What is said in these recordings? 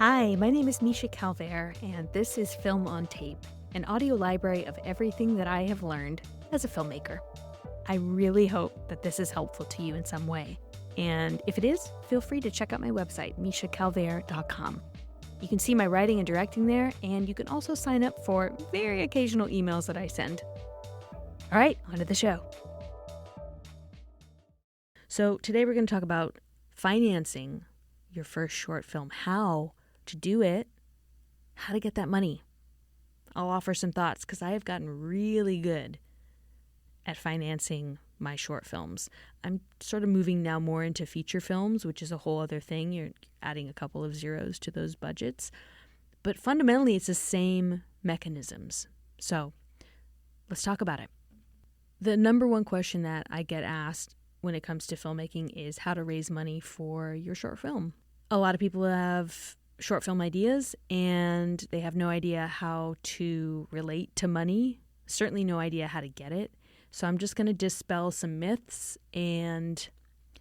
Hi, my name is Misha Calvert, and this is Film on Tape, an audio library of everything that I have learned as a filmmaker. I really hope that this is helpful to you in some way. And if it is, feel free to check out my website, mishacalvert.com. You can see my writing and directing there, and you can also sign up for very occasional emails that I send. All right, on to the show. So today we're going to talk about financing your first short film, how to do it, how to get that money. I'll offer some thoughts because I have gotten really good at financing my short films. I'm sort of moving now more into feature films, which is a whole other thing. You're adding a couple of zeros to those budgets. But fundamentally, it's the same mechanisms. So let's talk about it. The number one question that I get asked when it comes to filmmaking is how to raise money for your short film. A lot of people have short film ideas and they have no idea how to relate to money, certainly no idea how to get it. So I'm just going to dispel some myths and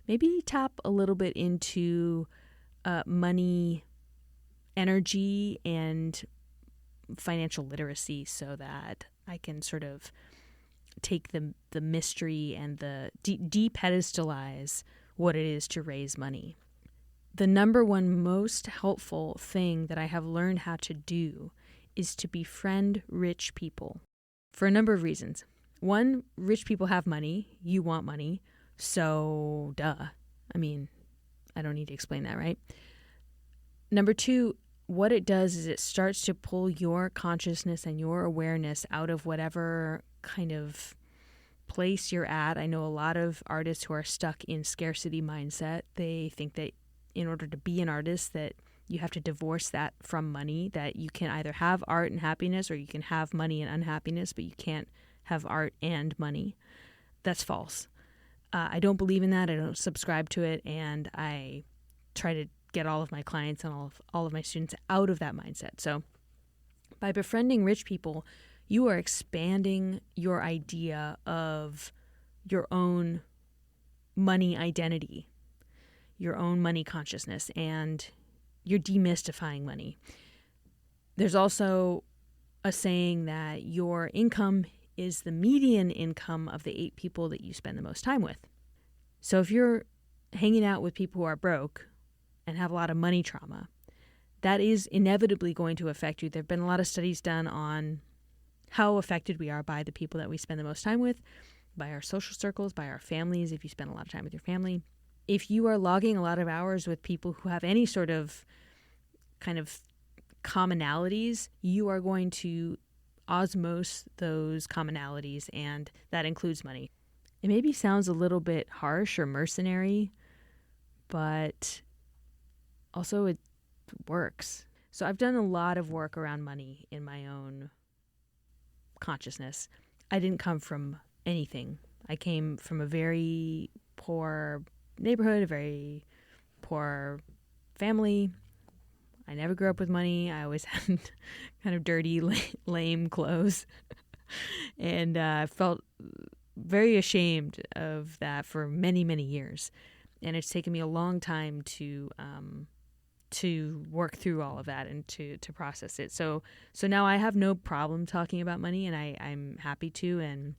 maybe tap a little bit into money, energy, and financial literacy so that I can sort of take the mystery and the de-pedestalize what it is to raise money. The number one most helpful thing that I have learned how to do is to befriend rich people for a number of reasons. One, rich people have money. You want money. So, duh. I mean, I don't need to explain that, right? Number two, what it does is it starts to pull your consciousness and your awareness out of whatever kind of place you're at. I know a lot of artists who are stuck in scarcity mindset. They think that in order to be an artist that you have to divorce that from money, that you can either have art and happiness or you can have money and unhappiness, but you can't have art and money. That's false. I don't believe in that. I don't subscribe to it. And I try to get all of my clients and all of my students out of that mindset. So by befriending rich people, you are expanding your idea of your own money identity, your own money consciousness, and you're demystifying money. There's also a saying that your income is the median income of the 8 people that you spend the most time with. So if you're hanging out with people who are broke and have a lot of money trauma, that is inevitably going to affect you. There have been a lot of studies done on how affected we are by the people that we spend the most time with, by our social circles, by our families, if you spend a lot of time with your family. If you are logging a lot of hours with people who have any sort of kind of commonalities, you are going to osmose those commonalities, and that includes money. It maybe sounds a little bit harsh or mercenary, but also it works. So I've done a lot of work around money in my own consciousness. I didn't come from anything. I came from a very poor neighborhood, a very poor family. I never grew up with money. I always had kind of dirty, lame clothes. And I felt very ashamed of that for many, many years. And it's taken me a long time to work through all of that and to process it. So now I have no problem talking about money, and I'm happy to, and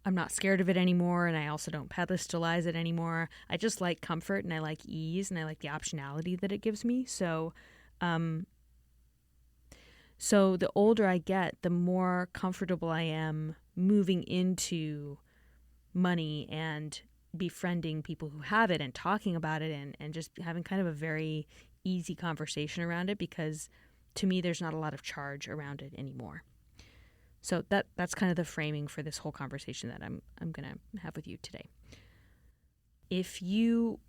I'm not scared of it anymore, and I also don't pedestalize it anymore. I just like comfort, and I like ease, and I like the optionality that it gives me. So the older I get, the more comfortable I am moving into money and befriending people who have it and talking about it and just having kind of a very easy conversation around it, because to me there's not a lot of charge around it anymore. So that's kind of the framing for this whole conversation that I'm going to have with you today. If you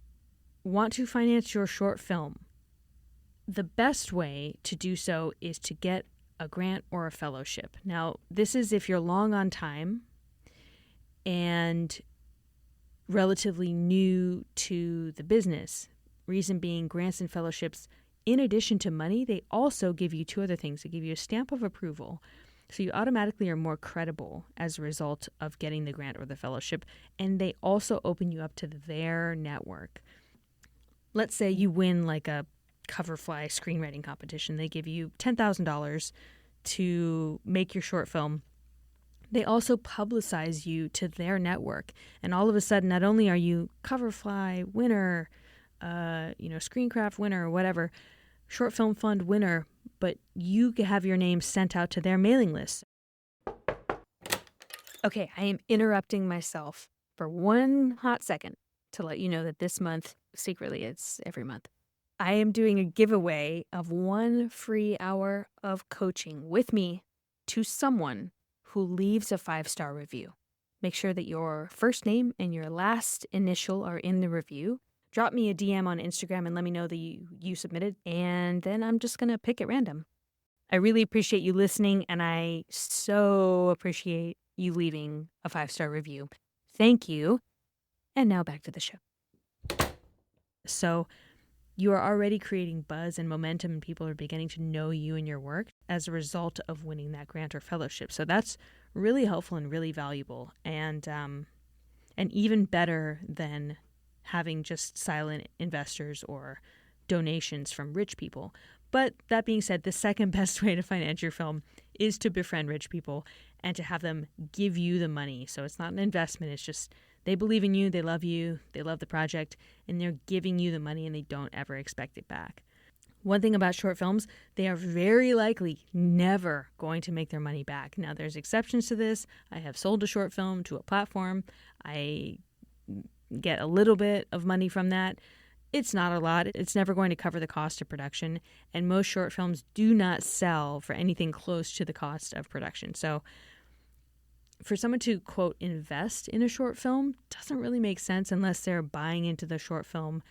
want to finance your short film, the best way to do so is to get a grant or a fellowship. Now, this is if you're long on time and relatively new to the business. Reason being, grants and fellowships, in addition to money, they also give you 2 other things. They give you a stamp of approval. So you automatically are more credible as a result of getting the grant or the fellowship, and they also open you up to their network. Let's say you win like a Coverfly screenwriting competition. They give you $10,000 to make your short film. They also publicize you to their network. And all of a sudden, not only are you Coverfly winner, Screencraft winner or whatever, Short Film Fund winner, but you have your name sent out to their mailing list. Okay, I am interrupting myself for one hot second to let you know that this month, secretly, it's every month, I am doing a giveaway of 1 free hour of coaching with me to someone who leaves a 5-star review. Make sure that your first name and your last initial are in the review. Drop me a DM on Instagram and let me know that you submitted, and then I'm just going to pick at random. I really appreciate you listening, and I so appreciate you leaving a 5-star review. Thank you. And now back to the show. So you are already creating buzz and momentum, and people are beginning to know you and your work as a result of winning that grant or fellowship. So that's really helpful and really valuable, and even better than having just silent investors or donations from rich people. But that being said, the second best way to finance your film is to befriend rich people and to have them give you the money. So it's not an investment. It's just they believe in you, they love the project, and they're giving you the money and they don't ever expect it back. One thing about short films, they are very likely never going to make their money back. Now, there's exceptions to this. I have sold a short film to a platform. I get a little bit of money from that. It's not a lot. It's never going to cover the cost of production. And most short films do not sell for anything close to the cost of production. So for someone to, quote, invest in a short film doesn't really make sense unless they're buying into the short film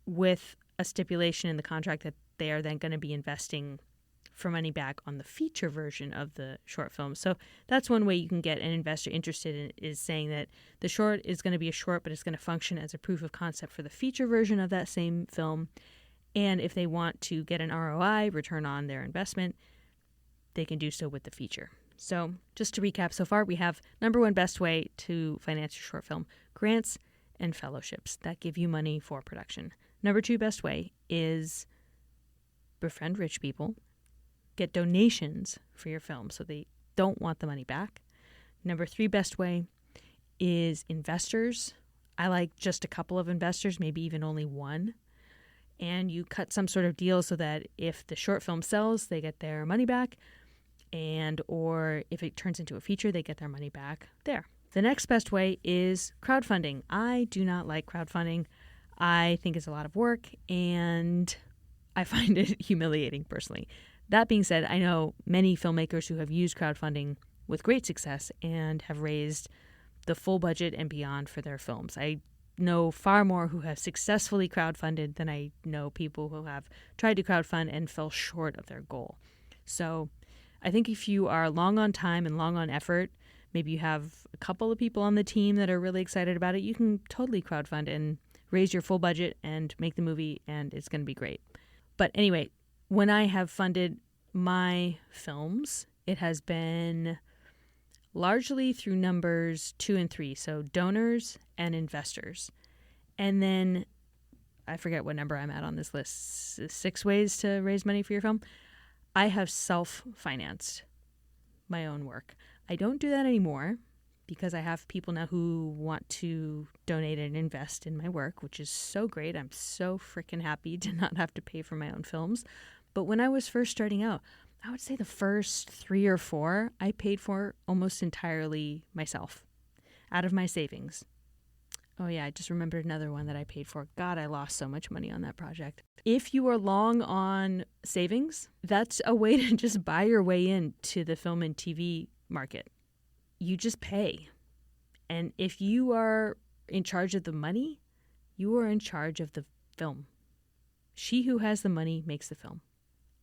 with a stipulation in the contract that they are then going to be investing for money back on the feature version of the short film. So that's one way you can get an investor interested in, is saying that the short is going to be a short, but it's going to function as a proof of concept for the feature version of that same film. And if they want to get an ROI, return on their investment, they can do so with the feature. So just to recap so far, we have number 1 best way to finance your short film, grants and fellowships that give you money for production. Number 2 best way is befriend rich people, get donations for your film so they don't want the money back. Number 3 best way is investors. I like just a couple of investors, maybe even only one. And you cut some sort of deal so that if the short film sells, they get their money back. Or if it turns into a feature, they get their money back there. The next best way is crowdfunding. I do not like crowdfunding. I think it's a lot of work, and I find it humiliating personally. That being said, I know many filmmakers who have used crowdfunding with great success and have raised the full budget and beyond for their films. I know far more who have successfully crowdfunded than I know people who have tried to crowdfund and fell short of their goal. So I think if you are long on time and long on effort, maybe you have a couple of people on the team that are really excited about it, you can totally crowdfund and raise your full budget and make the movie, and it's going to be great. But anyway, when I have funded my films, it has been largely through numbers 2 and 3, so donors and investors. And then I forget what number I'm at on this list, 6 ways to raise money for your film. I have self-financed my own work. I don't do that anymore because I have people now who want to donate and invest in my work, which is so great. I'm so freaking happy to not have to pay for my own films. But when I was first starting out, I would say the first 3 or 4 I paid for almost entirely myself out of my savings. Oh yeah, I just remembered another one that I paid for. God, I lost so much money on that project. If you are long on savings, that's a way to just buy your way into the film and TV market. You just pay. And if you are in charge of the money, you are in charge of the film. She who has the money makes the film.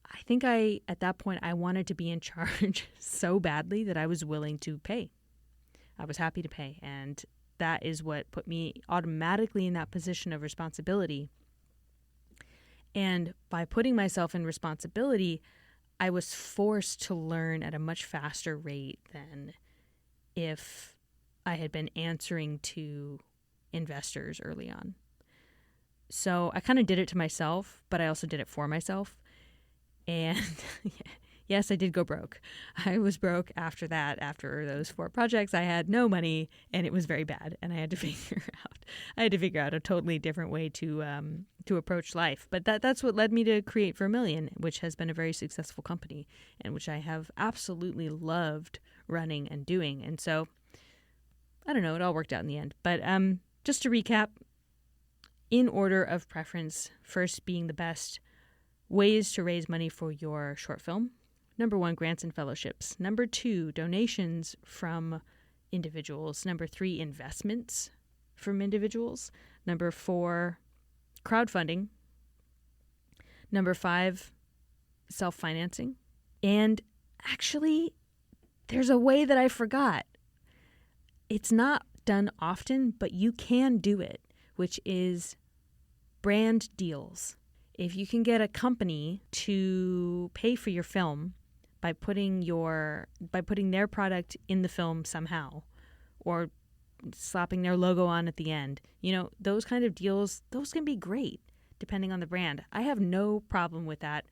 I think at that point, I wanted to be in charge so badly that I was willing to pay. I was happy to pay. And that is what put me automatically in that position of responsibility. And by putting myself in responsibility, I was forced to learn at a much faster rate than if I had been answering to investors early on. So I kind of did it to myself, but I also did it for myself. And yes, I did go broke. I was broke after that. After those 4 projects, I had no money, and it was very bad. And I had to figure out a totally different way to approach life. But that's what led me to create For a Million, which has been a very successful company, and which I have absolutely loved running and doing. And so, I don't know, it all worked out in the end. But just to recap, in order of preference, first being the best ways to raise money for your short film. Number 1, grants and fellowships. Number 2, donations from individuals. Number 3, investments from individuals. Number 4, crowdfunding. Number 5, self-financing. And actually, there's a way that I forgot. It's not done often, but you can do it, which is brand deals. If you can get a company to pay for your film by putting their product in the film somehow, or slapping their logo on at the end, those kind of deals, those can be great depending on the brand. I have no problem with that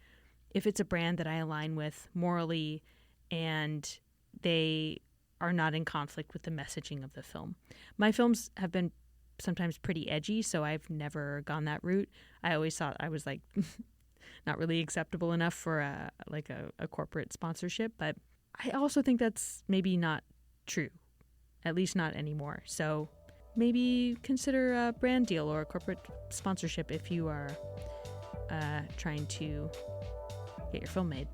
if it's a brand that I align with morally and they are not in conflict with the messaging of the film. My films have been sometimes pretty edgy, so I've never gone that route. I always thought I was not really acceptable enough for a corporate sponsorship, but I also think that's maybe not true, at least not anymore. So maybe consider a brand deal or a corporate sponsorship if you are trying to get your film made.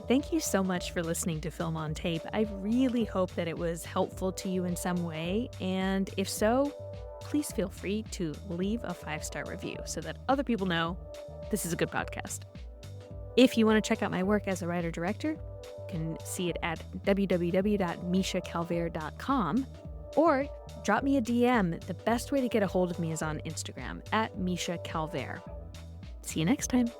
Thank you so much for listening to Film on Tape. I really hope that it was helpful to you in some way, and if so, please feel free to leave a 5-star review so that other people know this is a good podcast. If you want to check out my work as a writer-director, you can see it at www.mishacalvert.com, or drop me a DM. The best way to get a hold of me is on Instagram at Misha Calvert. See you next time.